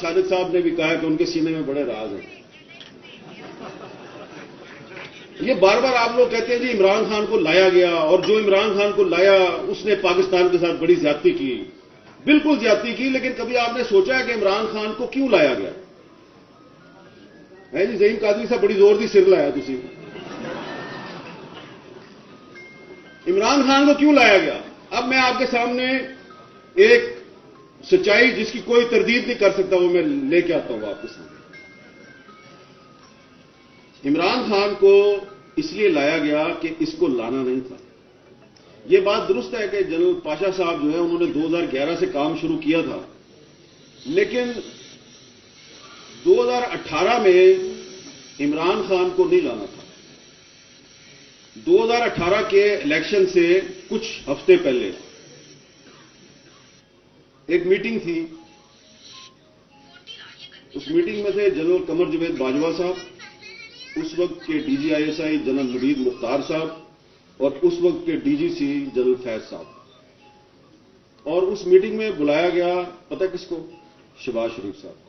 خالد صاحب نے بھی کہا کہ ان کے سینے میں بڑے راز ہیں. یہ بار بار آپ لوگ کہتے ہیں جی عمران خان کو لایا گیا، اور جو عمران خان کو لایا اس نے پاکستان کے ساتھ بڑی زیادتی کی. بالکل زیادتی کی، لیکن کبھی آپ نے سوچا ہے کہ عمران خان کو کیوں لایا گیا؟ ہے جی زعیم قادری صاحب بڑی زور دی سر لایا تسی. عمران خان کو کیوں لایا گیا؟ اب میں آپ کے سامنے ایک سچائی جس کی کوئی تردید نہیں کر سکتا وہ میں لے کے آتا ہوں آپ کے سامنے. عمران خان کو اس لیے لایا گیا کہ اس کو لانا نہیں تھا. یہ بات درست ہے کہ جنرل پاشا صاحب جو ہے انہوں نے 2011 سے کام شروع کیا تھا، لیکن 2018 میں عمران خان کو نہیں لانا تھا. 2018 کے الیکشن سے کچھ ہفتے پہلے ایک میٹنگ تھی. اس میٹنگ میں تھے جنرل قمر جاوید باجوہ صاحب، اس وقت کے D G I S I General Naveed Mukhtar صاحب، اور اس وقت کے ڈی جی سی جنرل فیض صاحب. اور اس میٹنگ میں بلایا گیا پتہ کس کو؟ شہباز شریف صاحب کو.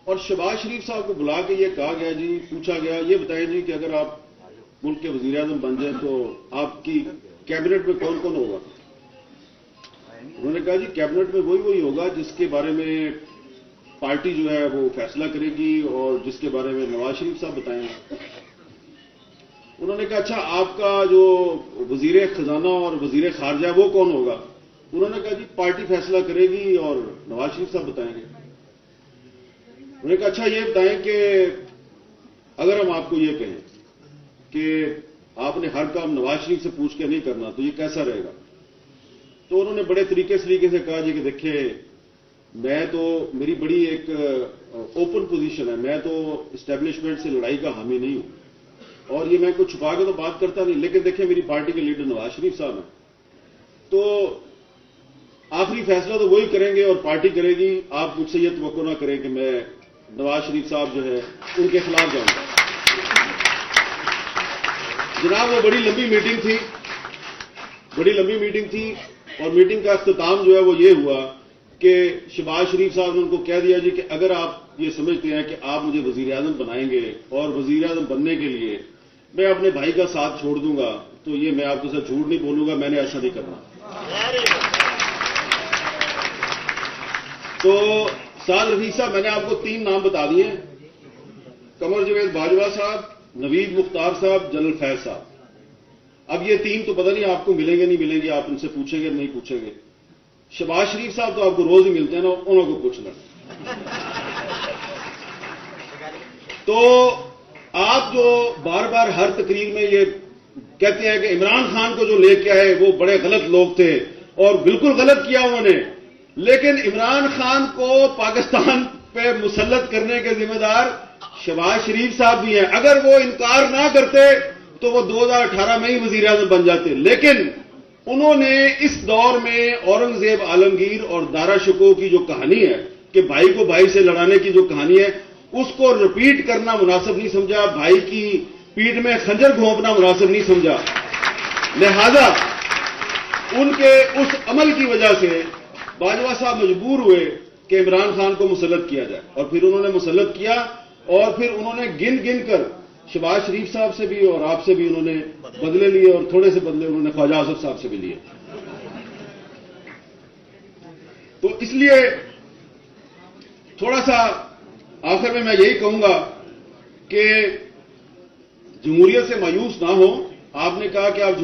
اور شہباز شریف صاحب کو بلا کے یہ کہا گیا جی، پوچھا گیا یہ بتائیں جی کہ اگر آپ ملک کے وزیر اعظم بن جائیں تو آپ کی کیبنٹ میں کون کون ہوگا؟ انہوں نے کہا جی کیبنٹ میں وہی ہوگا جس کے بارے میں پارٹی جو ہے وہ فیصلہ کرے گی اور جس کے بارے میں نواز شریف صاحب بتائیں گے. انہوں نے کہا اچھا آپ کا جو وزیر خزانہ اور وزیر خارجہ وہ کون ہوگا؟ انہوں نے کہا جی پارٹی فیصلہ کرے گی اور نواز شریف صاحب بتائیں گے. انہوں نے کہا اچھا یہ بتائیں کہ اگر ہم آپ کو یہ کہیں کہ آپ نے ہر کام نواز شریف سے پوچھ کے نہیں کرنا تو یہ کیسا رہے گا؟ تو انہوں نے بڑے طریقے سے کہا جی کہ دیکھیے میں تو میری بڑی ایک اوپن پوزیشن ہے، میں تو اسٹیبلشمنٹ سے لڑائی کا حامی نہیں ہوں اور یہ میں کوئی چھپا کے تو بات کرتا نہیں، لیکن دیکھیں میری پارٹی کے لیڈر نواز شریف صاحب ہیں تو آخری فیصلہ تو وہی کریں گے اور پارٹی کرے گی. آپ مجھ سے یہ توقع نہ کریں کہ میں نواز شریف صاحب جو ہے ان کے خلاف جاؤں گا. جناب وہ بڑی لمبی میٹنگ تھی اور میٹنگ کا اختتام جو ہے وہ یہ ہوا کہ شہباز شریف صاحب نے ان کو کہہ دیا جی کہ اگر آپ یہ سمجھتے ہیں کہ آپ مجھے وزیر اعظم بنائیں گے اور وزیر اعظم بننے کے لیے میں اپنے بھائی کا ساتھ چھوڑ دوں گا تو یہ میں آپ کے ساتھ جھوٹ نہیں بولوں گا، میں نے ایسا نہیں کرنا. تو سعد رفیق صاحب میں نے آپ کو 3 نام بتا دیے ہیں، قمر جاوید باجوہ صاحب، نوید مختار صاحب، جنرل فیض صاحب. اب یہ 3 تو پتہ نہیں آپ کو ملیں گے نہیں ملیں گے، آپ ان سے پوچھیں گے نہیں پوچھیں گے. شہباز شریف صاحب تو آپ کو روز ہی ملتے ہیں نا، انہوں کو پوچھ لیں. تو آپ جو بار بار ہر تقریر میں یہ کہتے ہیں کہ عمران خان کو جو لے کے آئے وہ بڑے غلط لوگ تھے اور بالکل غلط کیا انہوں نے، لیکن عمران خان کو پاکستان پہ مسلط کرنے کے ذمہ دار شہباز شریف صاحب بھی ہیں. اگر وہ انکار نہ کرتے تو وہ 2018 میں ہی وزیر اعظم بن جاتے، لیکن انہوں نے اس دور میں اورنگزیب عالمگیر اور دارا شکوہ کی جو کہانی ہے کہ بھائی کو بھائی سے لڑانے کی جو کہانی ہے اس کو رپیٹ کرنا مناسب نہیں سمجھا، بھائی کی پیٹھ میں خنجر گھونپنا مناسب نہیں سمجھا. لہذا ان کے اس عمل کی وجہ سے باجوہ صاحب مجبور ہوئے کہ عمران خان کو مسلط کیا جائے، اور پھر انہوں نے مسلط کیا اور پھر انہوں نے گن کر شہباز شریف صاحب سے بھی اور آپ سے بھی انہوں نے بدلے لیے اور تھوڑے سے بدلے انہوں نے خواجہ آصف صاحب سے بھی لیے. تو اس لیے تھوڑا سا آخر میں یہی کہوں گا کہ جمہوریت سے مایوس نہ ہو. آپ نے کہا کہ آپ